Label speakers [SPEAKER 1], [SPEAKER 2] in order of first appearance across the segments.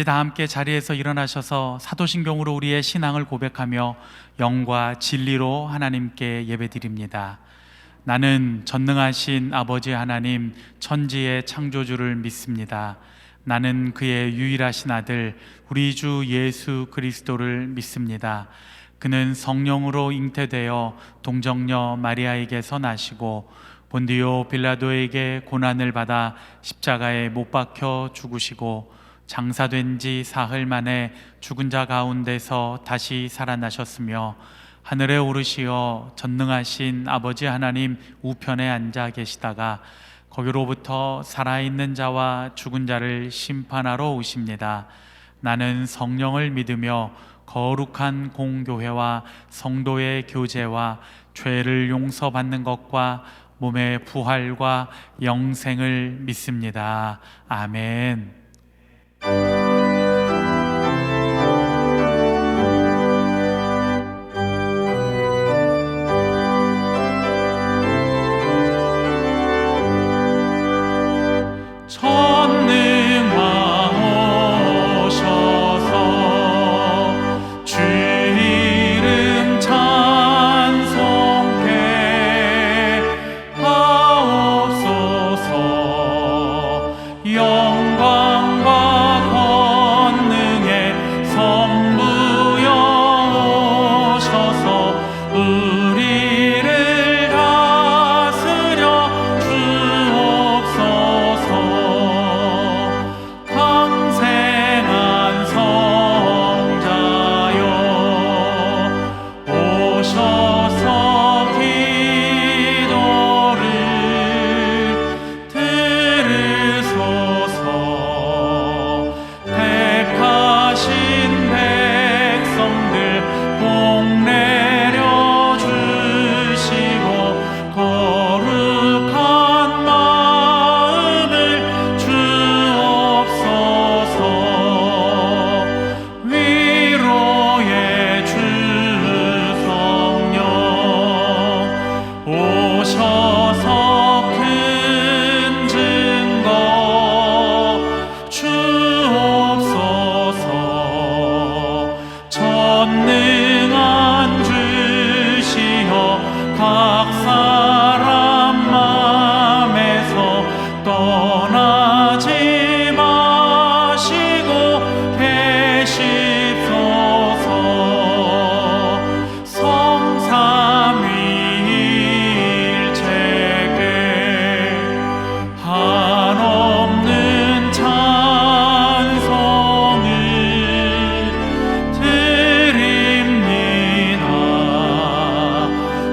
[SPEAKER 1] 이제 다 함께 자리에서 일어나셔서 사도신경으로 우리의 신앙을 고백하며 영과 진리로 하나님께 예배드립니다. 나는 전능하신 아버지 하나님 천지의 창조주를 믿습니다. 나는 그의 유일하신 아들 우리 주 예수 그리스도를 믿습니다. 그는 성령으로 잉태되어 동정녀 마리아에게서 나시고 본디오 빌라도에게 고난을 받아 십자가에 못 박혀 죽으시고 장사된 지 사흘 만에 죽은 자 가운데서 다시 살아나셨으며 하늘에 오르시어 전능하신 아버지 하나님 우편에 앉아 계시다가 거기로부터 살아있는 자와 죽은 자를 심판하러 오십니다. 나는 성령을 믿으며 거룩한 공교회와 성도의 교제와 죄를 용서받는 것과 몸의 부활과 영생을 믿습니다. 아멘.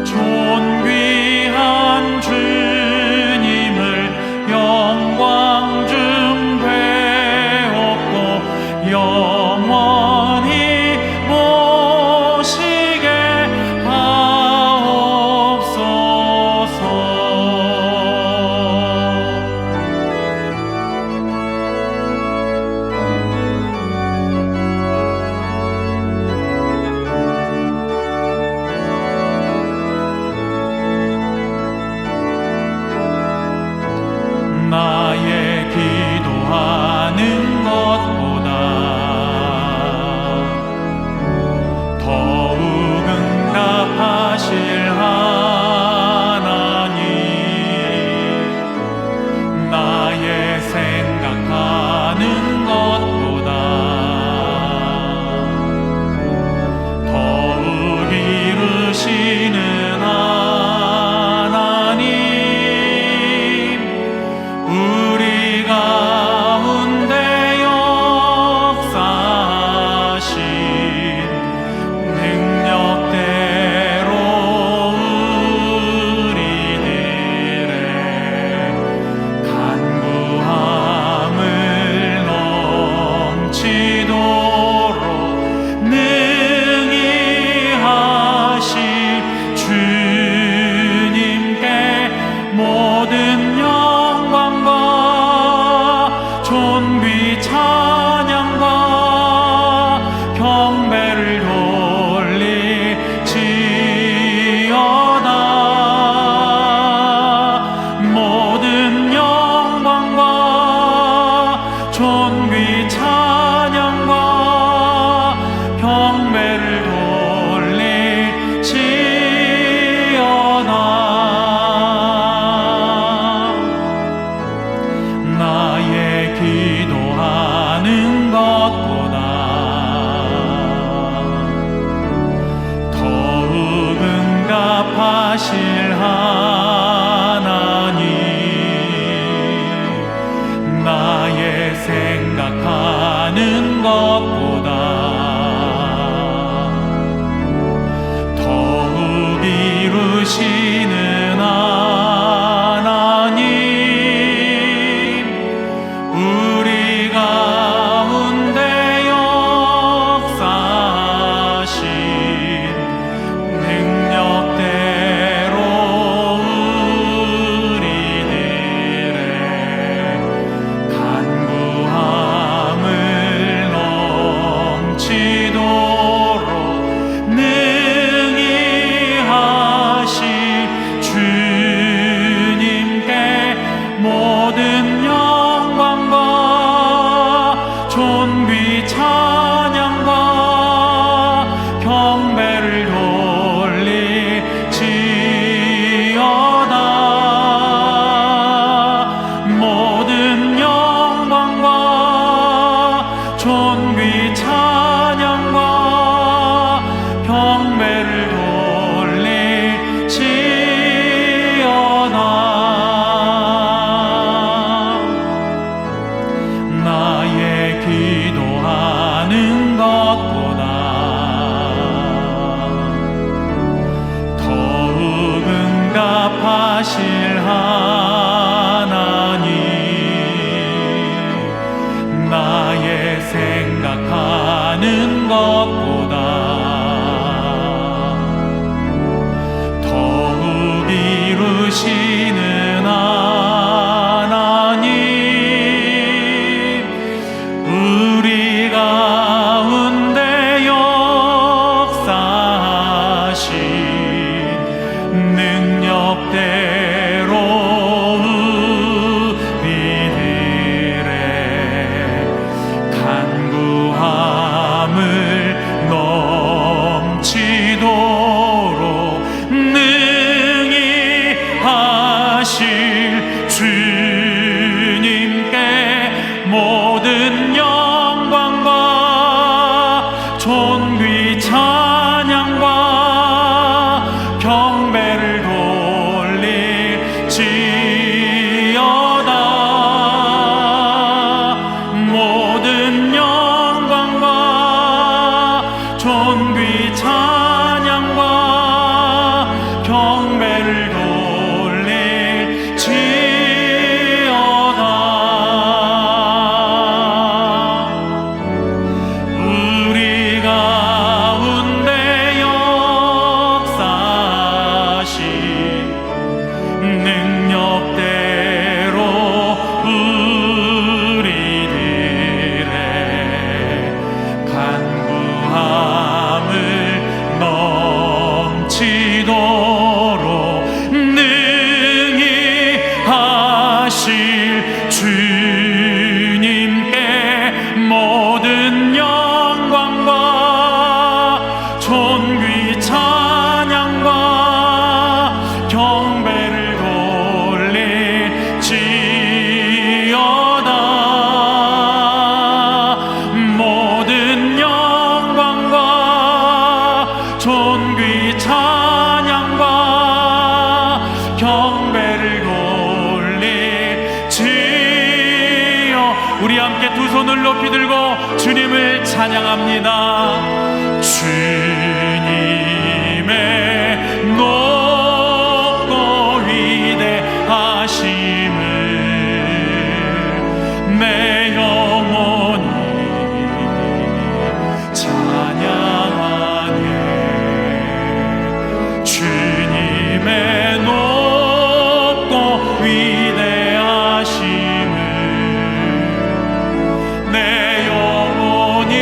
[SPEAKER 2] 존귀
[SPEAKER 1] 경배를 돌릴지어다. 나의 기도하는 것보다 더욱 응답하실 하나님, 나의 생각하는 것보다 더욱 이루시는 하나님, 우리 가운데 역사하신 능력대로 우리들의 간구함을 넘치도록 능히 하실 주님께 모든 영광과 존귀 찬양과 경배를 돌릴지어다. 모든 영광과 존귀 찬양과 경배를 돌릴지어다. 나의 기도하는 것보다 더욱 응답하실 하나님, 나의 생각하는 것보다 더욱 이루시는 하나님, 우리 가운데 역사하신 능력대로 우리들의 간구함을 넘치도록 능히 하실 주님께 모든 영광과 존귀 찬양과 경배를 돌릴지어다. 모든 영광과 존귀 찬양과 경배를 돌릴지어다. 우리 가운데 역사하신 능력대로 우리들의 간구함을 넘치도록 능히 하실 주님께 모든 영광과 존귀 찬양과 경배를 돌릴지어다. 모든 영광과 존귀 찬양과 경배를 돌릴지어. 우리 함께 두 손을 높이 들고 주님을 찬양합니다. 주님의 높고 위대하심을 내 영혼이 찬양하네. 주님의 높고 위대하심을 내 영혼이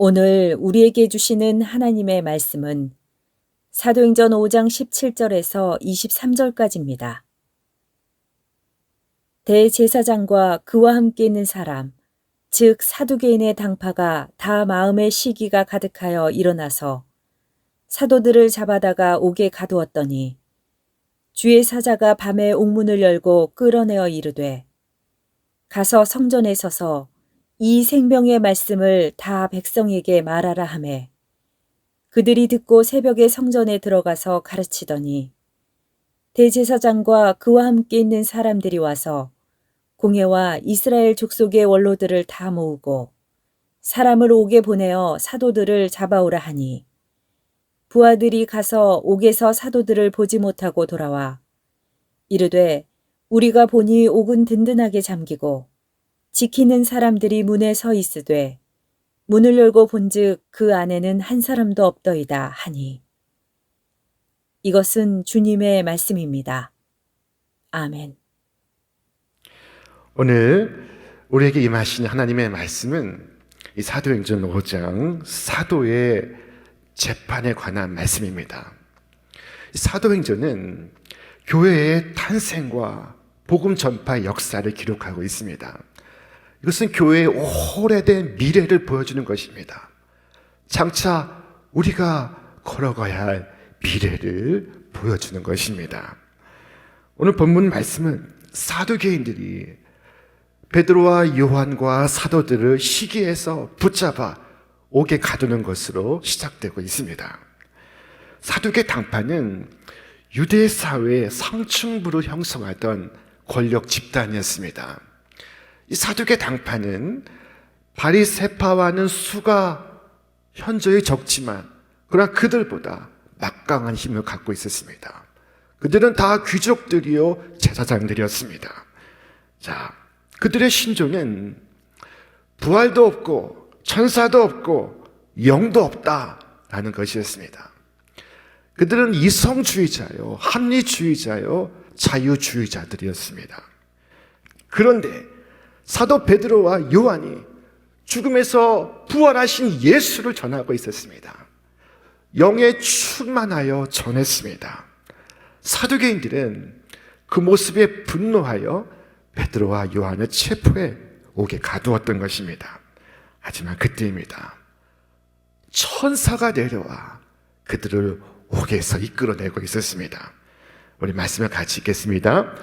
[SPEAKER 2] 오늘 우리에게 주시는 하나님의 말씀은 사도행전 5장 17절에서 23절까지입니다. 대제사장과 그와 함께 있는 사람, 즉 사두개인의 당파가 다 마음의 시기가 가득하여 일어나서 사도들을 잡아다가 옥에 가두었더니 주의 사자가 밤에 옥문을 열고 끌어내어 이르되 가서 성전에 서서 이 생명의 말씀을 다 백성에게 말하라 하매 그들이 듣고 새벽에 성전에 들어가서 가르치더니 대제사장과 그와 함께 있는 사람들이 와서 공회와 이스라엘 족속의 원로들을 다 모으고 사람을 옥에 보내어 사도들을 잡아오라 하니 부하들이 가서 옥에서 사도들을 보지 못하고 돌아와 이르되 우리가 보니 옥은 든든하게 잠기고 지키는 사람들이 문에 서 있으되 문을 열고 본즉 그 안에는 한 사람도 없더이다 하니 이것은 주님의 말씀입니다. 아멘.
[SPEAKER 3] 오늘 우리에게 임하신 하나님의 말씀은 이 사도행전 5장 사도의 재판에 관한 말씀입니다. 사도행전은 교회의 탄생과 복음 전파의 역사를 기록하고 있습니다. 이것은 교회의 오래된 미래를 보여주는 것입니다. 장차 우리가 걸어가야 할 미래를 보여주는 것입니다. 오늘 본문 말씀은 사두개인들이 베드로와 요한과 사도들을 시기에서 붙잡아 옥에 가두는 것으로 시작되고 있습니다. 사두개 당파는 유대 사회의 상층부를 형성하던 권력 집단이었습니다. 이 사두개 당파는 바리새파와는 수가 현저히 적지만 그러나 그들보다 막강한 힘을 갖고 있었습니다. 그들은 다 귀족들이요 제사장들이었습니다. 자, 그들의 신조는 부활도 없고 천사도 없고 영도 없다라는 것이었습니다. 그들은 이성주의자요, 합리주의자요, 자유주의자들이었습니다. 그런데 사도 베드로와 요한이 죽음에서 부활하신 예수를 전하고 있었습니다. 영에 충만하여 전했습니다. 사두개인들은 그 모습에 분노하여 베드로와 요한을 체포해 옥에 가두었던 것입니다. 하지만 그때입니다. 천사가 내려와 그들을 옥에서 이끌어내고 있었습니다. 우리 말씀을 같이 읽겠습니다.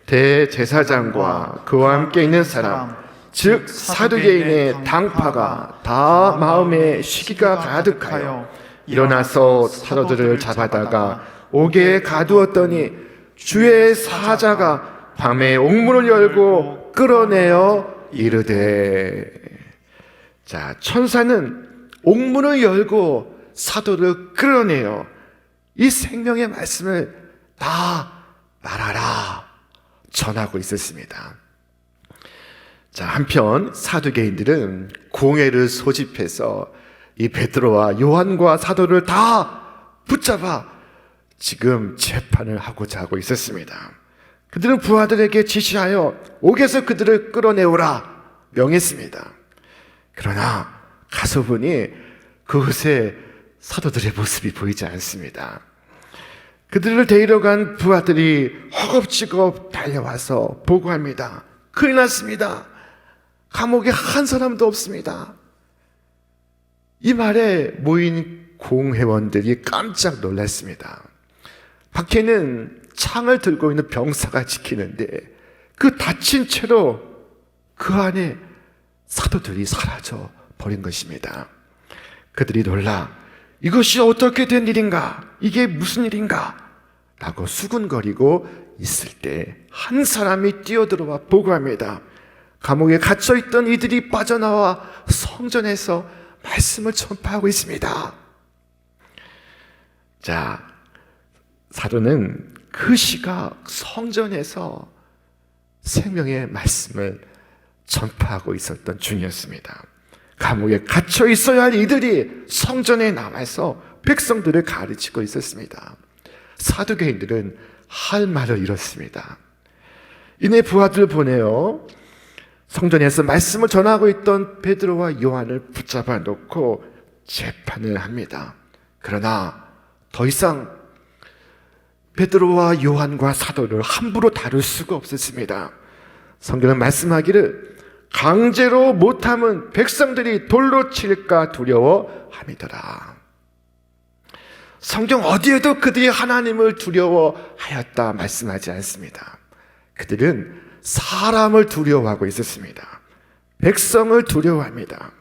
[SPEAKER 3] 대제사장과 그와 함께 있는 사람, 즉 사두개인의 당파가 다 마음에 시기가 가득하여 일어나서 사도들을 잡아다가 옥에 가두었더니 주의 사자가 밤에 옥문을 열고 끌어내어 이르되. 자, 천사는 옥문을 열고 사도를 끌어내어 이 생명의 말씀을 다 말하라 전하고 있었습니다. 자, 한편 사두개인들은 공회를 소집해서 이 베드로와 요한과 사도를 다 붙잡아 지금 재판을 하고자 하고 있었습니다. 그들은 부하들에게 지시하여 옥에서 그들을 끌어내오라 명했습니다. 그러나 가서 보니 그곳에 사도들의 모습이 보이지 않습니다. 그들을 데리러 간 부하들이 허겁지겁 달려와서 보고합니다. 큰일 났습니다. 감옥에 한 사람도 없습니다. 이 말에 모인 공회원들이 깜짝 놀랐습니다. 밖에는 창을 들고 있는 병사가 지키는데 그 다친 채로 그 안에 사도들이 사라져 버린 것입니다. 그들이 놀라 이것이 어떻게 된 일인가? 이게 무슨 일인가? 라고 수군거리고 있을 때 한 사람이 뛰어들어와 보고합니다. 감옥에 갇혀있던 이들이 빠져나와 성전에서 말씀을 전파하고 있습니다. 자, 사도는 그 시각 성전에서 생명의 말씀을 전파하고 있었던 중이었습니다. 감옥에 갇혀 있어야 할 이들이 성전에 남아서 백성들을 가르치고 있었습니다. 사두개인들은 할 말을 잃었습니다. 이내 부하들을 보내어 성전에서 말씀을 전하고 있던 베드로와 요한을 붙잡아 놓고 재판을 합니다. 그러나 더 이상 베드로와 요한과 사도를 함부로 다룰 수가 없었습니다. 성경은 말씀하기를 강제로 못함은 백성들이 돌로 칠까 두려워함이더라. 성경 어디에도 그들이 하나님을 두려워하였다 말씀하지 않습니다. 그들은 사람을 두려워하고 있었습니다. 백성을 두려워합니다.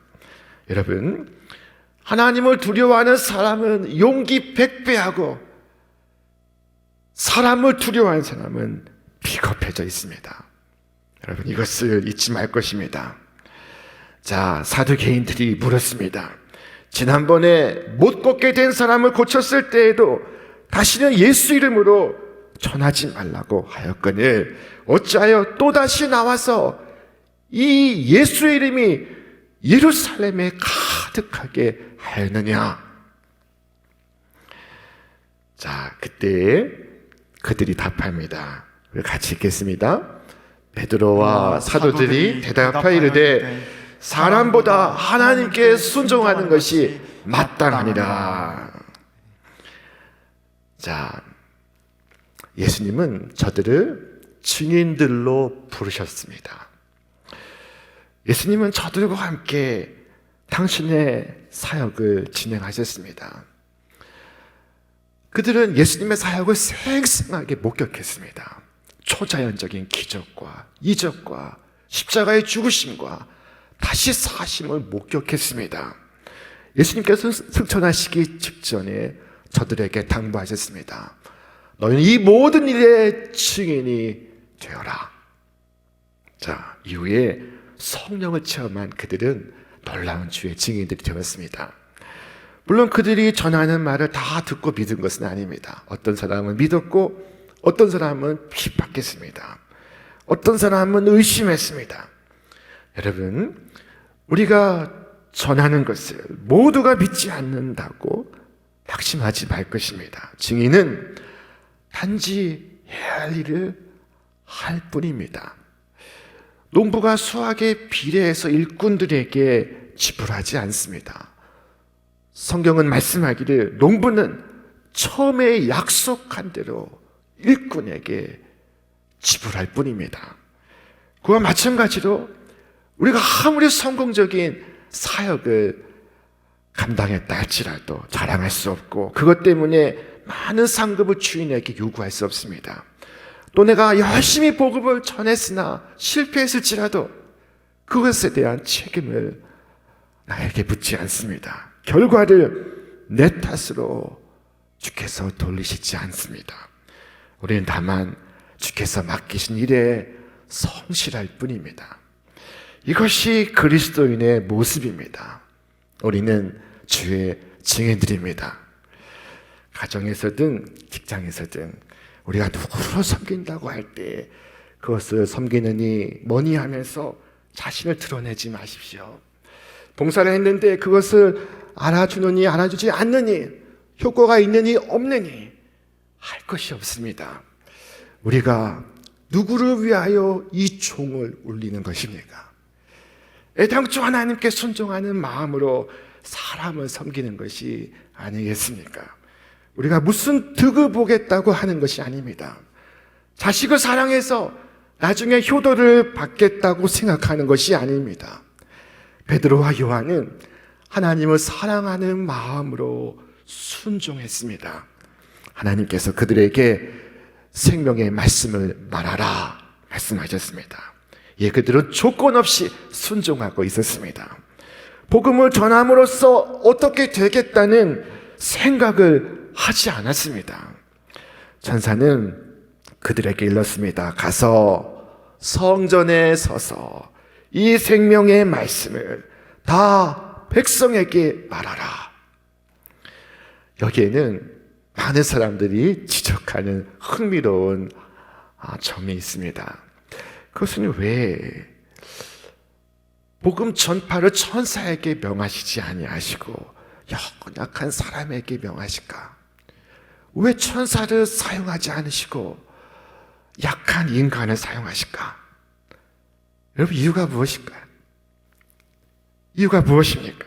[SPEAKER 3] 여러분, 하나님을 두려워하는 사람은 용기 100배하고 사람을 두려워하는 사람은 비겁해져 있습니다. 여러분, 이것을 잊지 말 것입니다. 자, 사두개인들이 물었습니다. 지난번에 못 걷게 된 사람을 고쳤을 때에도 다시는 예수 이름으로 전하지 말라고 하였거늘 어찌하여 또다시 나와서 이 예수의 이름이 예루살렘에 가득하게 하였느냐. 자, 그때 그들이 답합니다. 우리 같이 읽겠습니다. 베드로와 사도들이 대답하여 이르되 사람보다 하나님께 순종하는 것이 마땅하니라. 자, 예수님은 저들을 증인들로 부르셨습니다. 예수님은 저들과 함께 당신의 사역을 진행하셨습니다. 그들은 예수님의 사역을 생생하게 목격했습니다. 초자연적인 기적과 이적과 십자가의 죽으심과 다시 사심을 목격했습니다. 예수님께서 승천하시기 직전에 저들에게 당부하셨습니다. 너희는 이 모든 일의 증인이 되어라. 자, 이후에 성령을 체험한 그들은 놀라운 주의 증인들이 되었습니다. 물론 그들이 전하는 말을 다 듣고 믿은 것은 아닙니다. 어떤 사람은 믿었고 어떤 사람은 핍박했습니다. 어떤 사람은 의심했습니다. 여러분, 우리가 전하는 것을 모두가 믿지 않는다고 낙심하지 말 것입니다. 증인은 단지 해야 할 일을 할 뿐입니다. 농부가 수확에 비례해서 일꾼들에게 지불하지 않습니다. 성경은 말씀하기를 농부는 처음에 약속한 대로 일꾼에게 지불할 뿐입니다. 그와 마찬가지로 우리가 아무리 성공적인 사역을 감당했다 할지라도 자랑할 수 없고 그것 때문에 많은 상급을 주인에게 요구할 수 없습니다. 또 내가 열심히 복음을 전했으나 실패했을지라도 그것에 대한 책임을 나에게 묻지 않습니다. 결과를 내 탓으로 주께서 돌리시지 않습니다. 우리는 다만 주께서 맡기신 일에 성실할 뿐입니다. 이것이 그리스도인의 모습입니다. 우리는 주의 증인들입니다. 가정에서든 직장에서든 우리가 누구를 섬긴다고 할 때 그것을 섬기느니 뭐니 하면서 자신을 드러내지 마십시오. 봉사를 했는데 그것을 알아주느니 알아주지 않느니 효과가 있느니 없느니 할 것이 없습니다. 우리가 누구를 위하여 이 종을 울리는 것입니까? 애당초 하나님께 순종하는 마음으로 사람을 섬기는 것이 아니겠습니까? 우리가 무슨 득을 보겠다고 하는 것이 아닙니다. 자식을 사랑해서 나중에 효도를 받겠다고 생각하는 것이 아닙니다. 베드로와 요한은 하나님을 사랑하는 마음으로 순종했습니다. 하나님께서 그들에게 생명의 말씀을 말하라 말씀하셨습니다. 예, 그들은 조건 없이 순종하고 있었습니다. 복음을 전함으로써 어떻게 되겠다는 생각을 하지 않았습니다. 천사는 그들에게 일렀습니다. 가서 성전에 서서 이 생명의 말씀을 다 백성에게 말하라. 여기에는 많은 사람들이 지적하는 흥미로운 점이 있습니다. 그것은 왜 복음 전파를 천사에게 명하시지 아니하시고 연약한 사람에게 명하실까? 왜 천사를 사용하지 않으시고 약한 인간을 사용하실까? 여러분, 이유가 무엇일까요? 이유가 무엇입니까?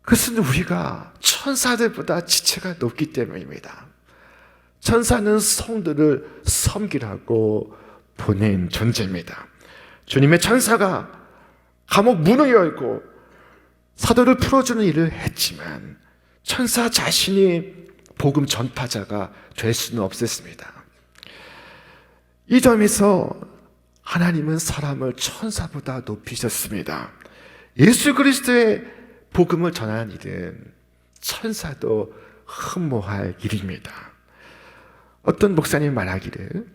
[SPEAKER 3] 그것은 우리가 천사들보다 지체가 높기 때문입니다. 천사는 성도를 섬기라고 보낸 존재입니다. 주님의 천사가 감옥 문을 열고 사도를 풀어주는 일을 했지만 천사 자신이 복음 전파자가 될 수는 없었습니다. 이 점에서 하나님은 사람을 천사보다 높이셨습니다. 예수 그리스도의 복음을 전하는 일은 천사도 흠모할 일입니다. 어떤 목사님 말하기를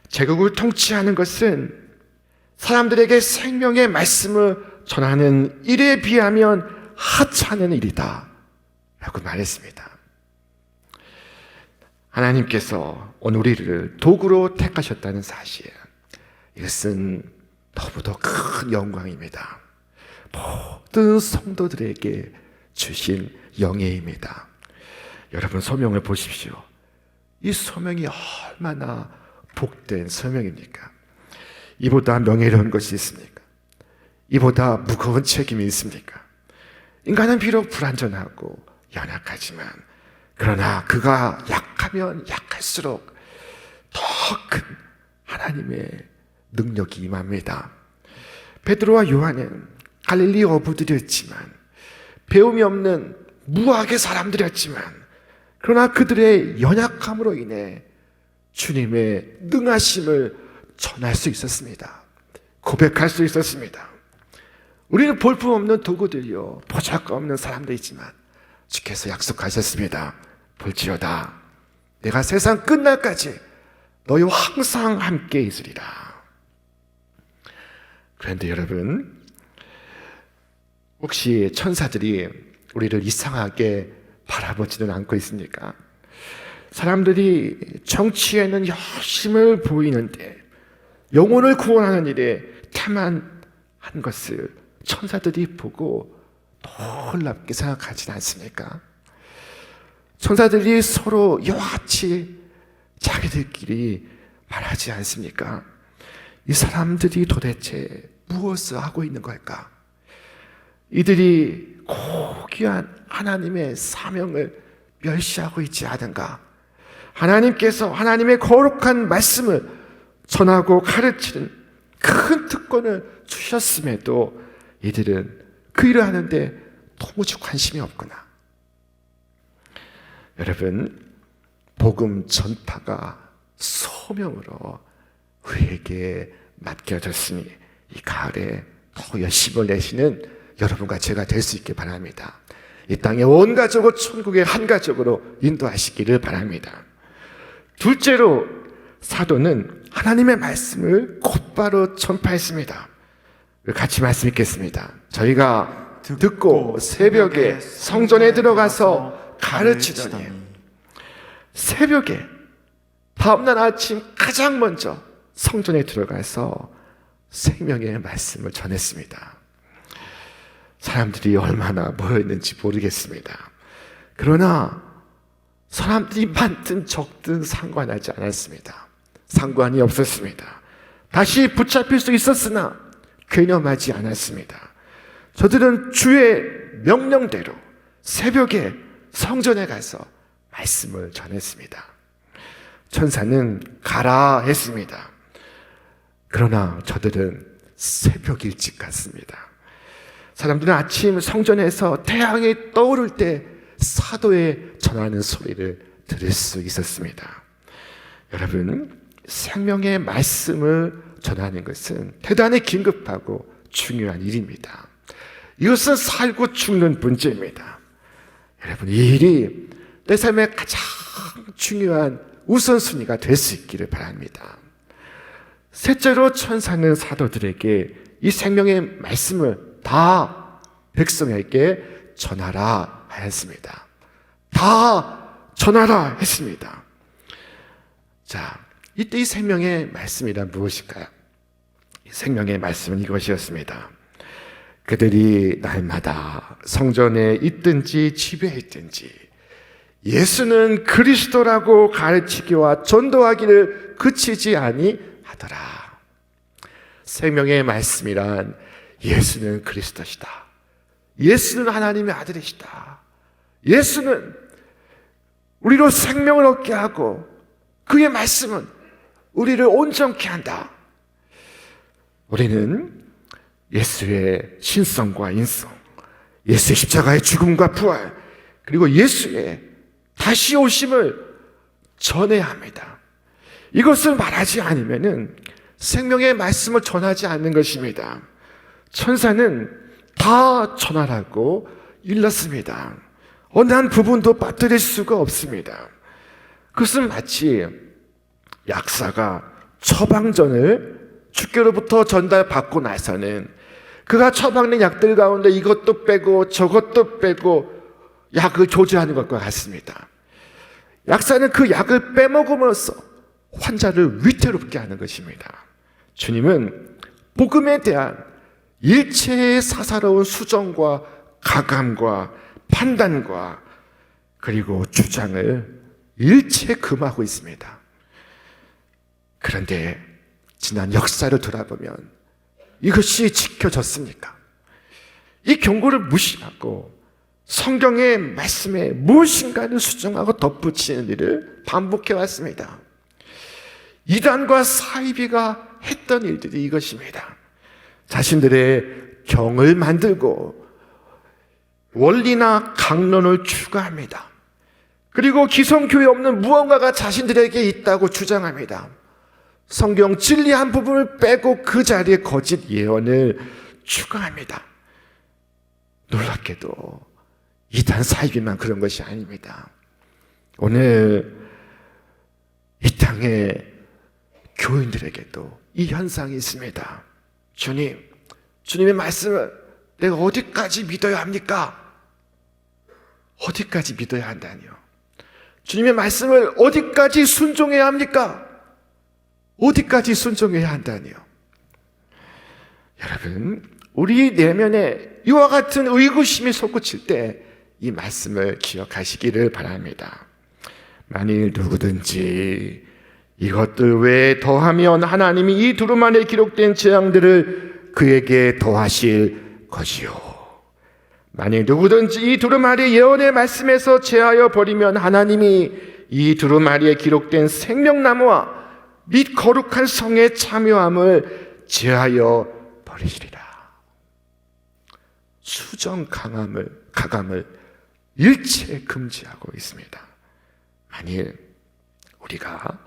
[SPEAKER 3] 제국을 통치하는 것은 사람들에게 생명의 말씀을 전하는 일에 비하면 하찮은 일이다 라고 말했습니다. 하나님께서 오늘 우리를 도구로 택하셨다는 사실, 이것은 너무도 큰 영광입니다. 모든 성도들에게 주신 영예입니다. 여러분 소명을 보십시오. 이 소명이 얼마나 복된 소명입니까? 이보다 명예로운 것이 있습니까? 이보다 무거운 책임이 있습니까? 인간은 비록 불완전하고 연약하지만 그러나 그가 약하면 약할수록 더 큰 하나님의 능력이 임합니다. 베드로와 요한은 갈릴리 어부들이었지만 배움이 없는 무학의 사람들이었지만 그러나 그들의 연약함으로 인해 주님의 능하심을 전할 수 있었습니다. 고백할 수 있었습니다. 우리는 볼품없는 도구들이요 보잘것없는 사람들이지만 주께서 약속하셨습니다. 볼지어다 내가 세상 끝날까지 너희와 항상 함께 있으리라. 그런데 여러분, 혹시 천사들이 우리를 이상하게 바라보지는 않고 있습니까? 사람들이 정치에는 열심을 보이는데 영혼을 구원하는 일에 태만한 것을 천사들이 보고 놀랍게 생각하지 않습니까? 천사들이 서로 여같이 자기들끼리 말하지 않습니까? 이 사람들이 도대체 무엇을 하고 있는 걸까? 이들이 고귀한 하나님의 사명을 멸시하고 있지 않은가? 하나님께서 하나님의 거룩한 말씀을 전하고 가르치는 큰 특권을 주셨음에도 이들은 그 일을 하는데 도무지 관심이 없구나. 여러분, 복음 전파가 소명으로 우리에게 맡겨졌으니 이 가을에 더 열심을 내시는 여러분과 제가 될 수 있게 바랍니다. 이 땅의 온 가족을 천국의 한 가족으로 인도하시기를 바랍니다. 둘째로 사도는 하나님의 말씀을 곧바로 전파했습니다. 같이 말씀 읽겠습니다. 저희가 듣고 새벽에 성전에 들어가서 가르치더니, 새벽에 다음날 아침 가장 먼저 성전에 들어가서 생명의 말씀을 전했습니다. 사람들이 얼마나 모였는지 모르겠습니다. 그러나 사람들이 많든 적든 상관하지 않았습니다. 상관이 없었습니다. 다시 붙잡힐 수 있었으나 괴념하지 않았습니다. 저들은 주의 명령대로 새벽에 성전에 가서 말씀을 전했습니다. 천사는 가라 했습니다. 그러나 저들은 새벽 일찍 갔습니다. 사람들은 아침 성전에서 태양이 떠오를 때 사도의 전하는 소리를 들을 수 있었습니다. 여러분, 생명의 말씀을 전하는 것은 대단히 긴급하고 중요한 일입니다. 이것은 살고 죽는 문제입니다. 여러분, 이 일이 내 삶의 가장 중요한 우선순위가 될 수 있기를 바랍니다. 셋째로 천사는 사도들에게 이 생명의 말씀을 다 백성에게 전하라 하였습니다. 다 전하라 했습니다. 자, 이때 이 생명의 말씀이란 무엇일까요? 이 생명의 말씀은 이것이었습니다. 그들이 날마다 성전에 있든지 집에 있든지 예수는 그리스도라고 가르치기와 전도하기를 그치지 아니하더라. 생명의 말씀이란 예수는 그리스도시다. 예수는 하나님의 아들이시다. 예수는 우리로 생명을 얻게 하고 그의 말씀은 우리를 온전케 한다. 우리는 예수의 신성과 인성, 예수의 십자가의 죽음과 부활, 그리고 예수의 다시 오심을 전해야 합니다. 이것을 말하지 않으면은 생명의 말씀을 전하지 않는 것입니다. 천사는 다 전하라고 일렀습니다. 어느 한 부분도 빠뜨릴 수가 없습니다. 그것은 마치 약사가 처방전을 주께로부터 전달받고 나서는 그가 처방된 약들 가운데 이것도 빼고 저것도 빼고 약을 조절하는 것과 같습니다. 약사는 그 약을 빼먹음으로써 환자를 위태롭게 하는 것입니다. 주님은 복음에 대한 일체의 사사로운 수정과 가감과 판단과 그리고 주장을 일체 금하고 있습니다. 그런데 지난 역사를 돌아보면 이것이 지켜졌습니까? 이 경고를 무시하고 성경의 말씀에 무엇인가를 수정하고 덧붙이는 일을 반복해 왔습니다. 이단과 사이비가 했던 일들이 이것입니다. 자신들의 경을 만들고 원리나 강론을 추가합니다. 그리고 기성교회 없는 무언가가 자신들에게 있다고 주장합니다. 성경 진리 한 부분을 빼고 그 자리에 거짓 예언을 추가합니다. 놀랍게도 이단 사이비만 그런 것이 아닙니다. 오늘 이 땅의 교인들에게도 이 현상이 있습니다. 주님의 말씀을 내가 어디까지 믿어야 합니까? 어디까지 믿어야 한다니요? 주님의 말씀을 어디까지 순종해야 합니까? 어디까지 순종해야 한다니요? 여러분, 우리 내면에 이와 같은 의구심이 솟구칠 때 이 말씀을 기억하시기를 바랍니다. 만일 누구든지 이것들 외에 더하면 하나님이 이 두루마리에 기록된 재앙들을 그에게 더하실 것이요. 만일 누구든지 이 두루마리 예언의 말씀에서 제하여 버리면 하나님이 이 두루마리에 기록된 생명나무와 및 거룩한 성의 참여함을 제하여 버리시리라. 수정 가감을 일체 금지하고 있습니다. 만일 우리가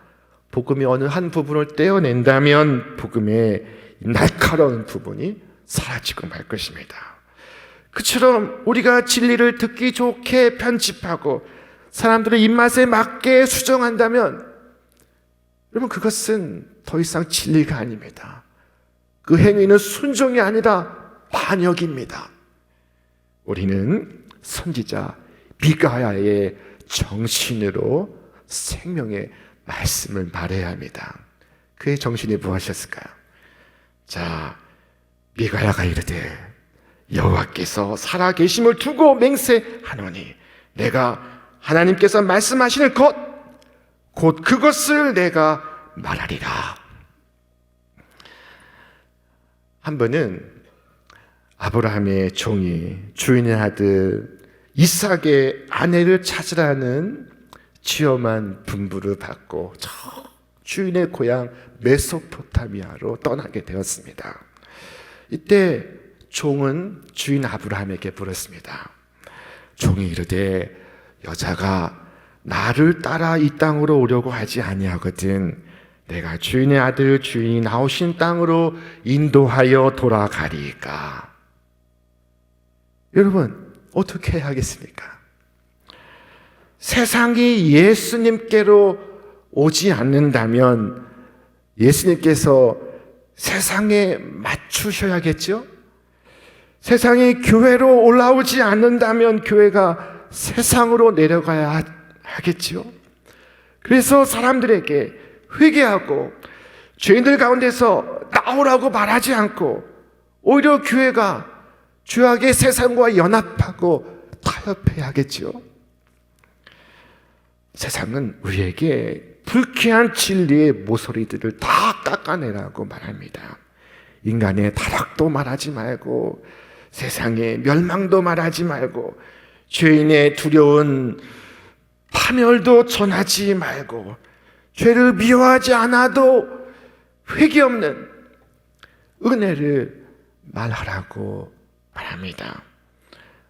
[SPEAKER 3] 복음의 어느 한 부분을 떼어낸다면 복음의 날카로운 부분이 사라지고 말 것입니다. 그처럼 우리가 진리를 듣기 좋게 편집하고 사람들의 입맛에 맞게 수정한다면 여러분, 그것은 더 이상 진리가 아닙니다. 그 행위는 순종이 아니라 반역입니다. 우리는 선지자 미가야의 정신으로 생명의 말씀을 말해야 합니다. 그의 정신이 무엇이었을까요? 자, 미가야가 이르되 여호와께서 살아계심을 두고 맹세하노니 내가 하나님께서 말씀하시는 것 곧 그것을 내가 말하리라. 한 번은 아브라함의 종이 주인의 아들 이삭의 아내를 찾으라는 취엄한 분부를 받고 저 주인의 고향 메소포타미아로 떠나게 되었습니다. 이때 종은 주인 아브라함에게 물었습니다. 종이 이르되 여자가 나를 따라 이 땅으로 오려고 하지 아니하거든 내가 주인의 아들 주인이 나오신 땅으로 인도하여 돌아가리까. 여러분, 어떻게 해야 하겠습니까? 세상이 예수님께로 오지 않는다면 예수님께서 세상에 맞추셔야겠죠? 세상이 교회로 올라오지 않는다면 교회가 세상으로 내려가야 하겠죠? 그래서 사람들에게 회개하고 죄인들 가운데서 나오라고 말하지 않고 오히려 교회가 죄악의 세상과 연합하고 타협해야겠죠. 세상은 우리에게 불쾌한 진리의 모서리들을 다 깎아내라고 말합니다. 인간의 타락도 말하지 말고 세상에 멸망도 말하지 말고 죄인의 두려운 파멸도 전하지 말고 죄를 미워하지 않아도 회개 없는 은혜를 말하라고 말합니다.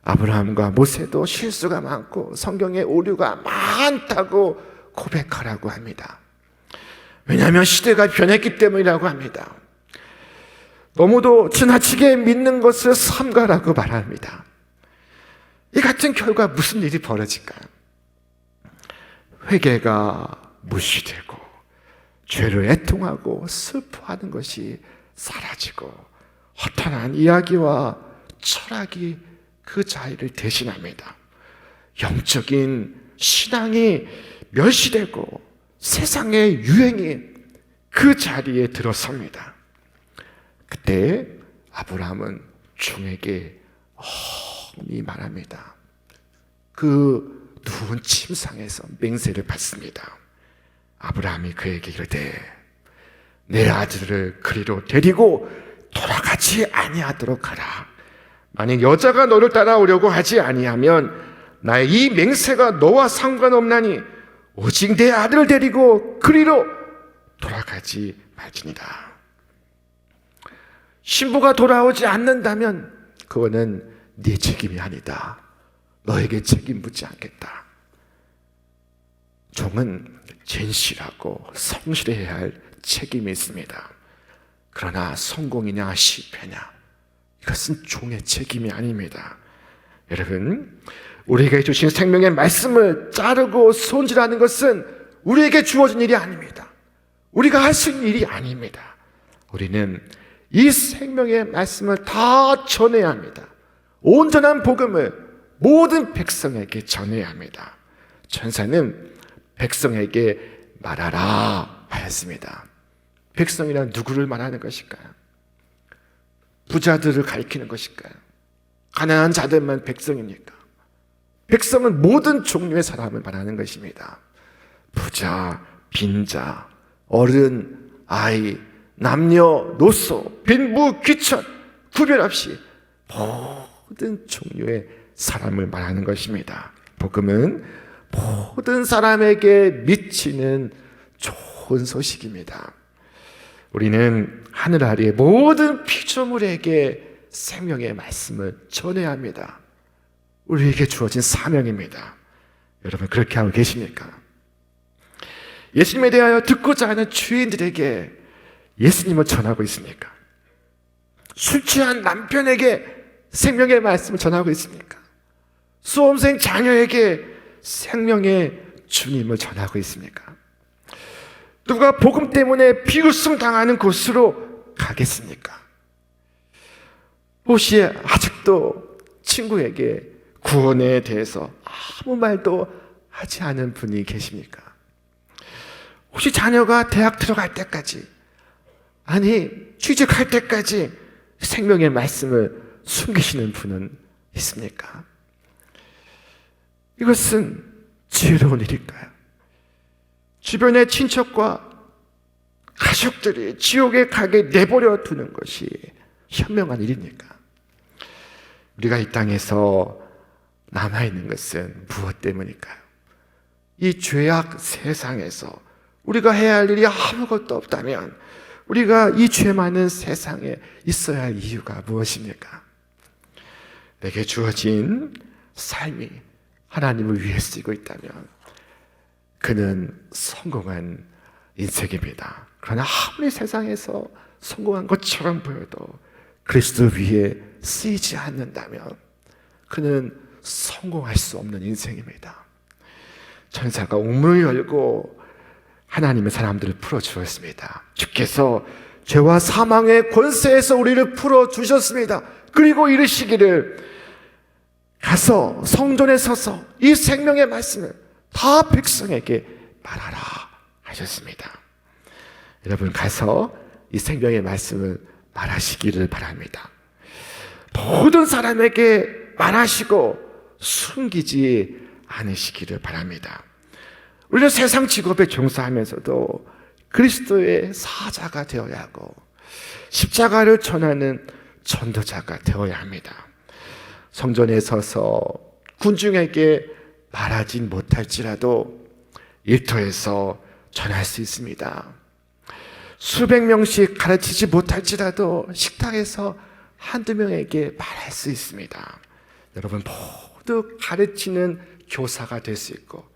[SPEAKER 3] 아브라함과 모세도 실수가 많고 성경에 오류가 많다고 고백하라고 합니다. 왜냐하면 시대가 변했기 때문이라고 합니다. 너무도 지나치게 믿는 것을 삼가라고 말합니다. 이 같은 결과 무슨 일이 벌어질까요? 회개가 무시되고 죄를 애통하고 슬퍼하는 것이 사라지고 허탄한 이야기와 철학이 그 자리를 대신합니다. 영적인 신앙이 멸시되고 세상의 유행이 그 자리에 들어섭니다. 그때 아브라함은 종에게 험히 말합니다. 그 누운 침상에서 맹세를 받습니다. 아브라함이 그에게 이르되 내 아들을 그리로 데리고 돌아가지 아니하도록 하라. 만약 여자가 너를 따라오려고 하지 아니하면 나의 이 맹세가 너와 상관없나니 오직 내 아들을 데리고 그리로 돌아가지 말지니라. 신부가 돌아오지 않는다면 그거는 네 책임이 아니다. 너에게 책임 묻지 않겠다. 종은 진실하고 성실해야 할 책임이 있습니다. 그러나 성공이냐 실패냐 이것은 종의 책임이 아닙니다. 여러분, 우리에게 주신 생명의 말씀을 자르고 손질하는 것은 우리에게 주어진 일이 아닙니다. 우리가 할 수 있는 일이 아닙니다. 우리는 이 생명의 말씀을 다 전해야 합니다. 온전한 복음을 모든 백성에게 전해야 합니다. 천사는 백성에게 말하라 하였습니다. 백성이란 누구를 말하는 것일까요? 부자들을 가리키는 것일까요? 가난한 자들만 백성입니까? 백성은 모든 종류의 사람을 말하는 것입니다. 부자, 빈자, 어른, 아이, 남녀, 노소, 빈부, 귀천 구별 없이 모든 종류의 사람을 말하는 것입니다. 복음은 모든 사람에게 미치는 좋은 소식입니다. 우리는 하늘 아래의 모든 피조물에게 생명의 말씀을 전해야 합니다. 우리에게 주어진 사명입니다. 여러분 그렇게 하고 계십니까? 예수님에 대하여 듣고자 하는 죄인들에게 예수님을 전하고 있습니까? 술 취한 남편에게 생명의 말씀을 전하고 있습니까? 수험생 자녀에게 생명의 주님을 전하고 있습니까? 누가 복음 때문에 비웃음 당하는 곳으로 가겠습니까? 혹시 아직도 친구에게 구원에 대해서 아무 말도 하지 않은 분이 계십니까? 혹시 자녀가 대학 들어갈 때까지, 아니 취직할 때까지 생명의 말씀을 숨기시는 분은 있습니까? 이것은 지혜로운 일일까요? 주변의 친척과 가족들이 지옥에 가게 내버려 두는 것이 현명한 일입니까? 우리가 이 땅에서 남아있는 것은 무엇 때문일까요? 이 죄악 세상에서 우리가 해야 할 일이 아무것도 없다면 우리가 이 죄 많은 세상에 있어야 할 이유가 무엇입니까? 내게 주어진 삶이 하나님을 위해 쓰이고 있다면 그는 성공한 인생입니다. 그러나 아무리 세상에서 성공한 것처럼 보여도 그리스도 위에 쓰이지 않는다면 그는 성공할 수 없는 인생입니다. 천사가 옥문을 열고 하나님의 사람들을 풀어주었습니다. 주께서 죄와 사망의 권세에서 우리를 풀어주셨습니다. 그리고 이르시기를 가서 성전에 서서 이 생명의 말씀을 다 백성에게 말하라 하셨습니다. 여러분 가서 이 생명의 말씀을 말하시기를 바랍니다. 모든 사람에게 말하시고 숨기지 않으시기를 바랍니다. 우리는 세상 직업에 종사하면서도 그리스도의 사자가 되어야 하고 십자가를 전하는 전도자가 되어야 합니다. 성전에 서서 군중에게 말하진 못할지라도 일터에서 전할 수 있습니다. 수백 명씩 가르치지 못할지라도 식탁에서 한두 명에게 말할 수 있습니다. 여러분 모두 가르치는 교사가 될 수 있고,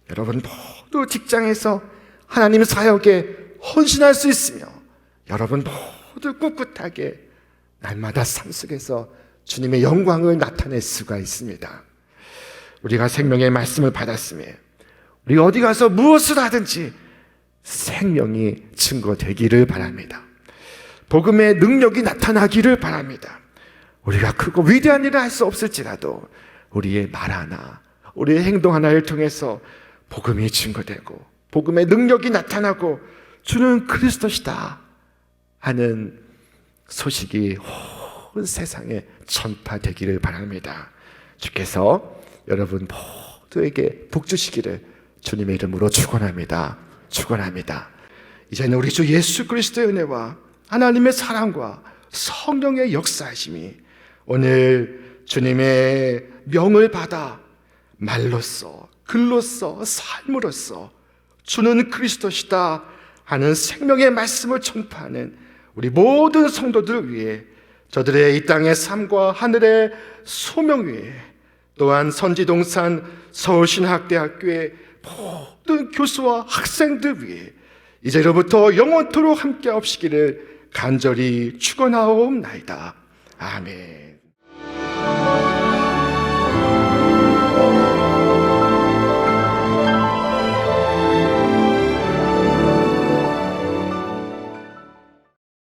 [SPEAKER 3] 여러분 모두 직장에서 하나님 사역에 헌신할 수 있으며, 여러분 모두 꿋꿋하게 날마다 삶 속에서 주님의 영광을 나타낼 수가 있습니다. 우리가 생명의 말씀을 받았으며 우리 어디 가서 무엇을 하든지 생명이 증거되기를 바랍니다. 복음의 능력이 나타나기를 바랍니다. 우리가 크고 위대한 일을 할 수 없을지라도 우리의 말 하나, 우리의 행동 하나를 통해서 복음이 증거되고 복음의 능력이 나타나고 주는 그리스도시다 하는 소식이 온 세상에 전파되기를 바랍니다. 주께서 여러분 모두에게 복 주시기를 주님의 이름으로 축원합니다. 축원합니다. 이제는 우리 주 예수 그리스도의 은혜와 하나님의 사랑과 성령의 역사하심이 오늘 주님의 명을 받아 말로써, 글로써, 삶으로써 주는 그리스도시다 하는 생명의 말씀을 전파하는 우리 모든 성도들을 위해, 저들의 이 땅의 삶과 하늘의 소명 위에, 또한 선지동산 서울신학대학교의 모든 교수와 학생들 위해 이제로부터 영원토록 함께 하시기를 간절히 축원하옵나이다. 아멘.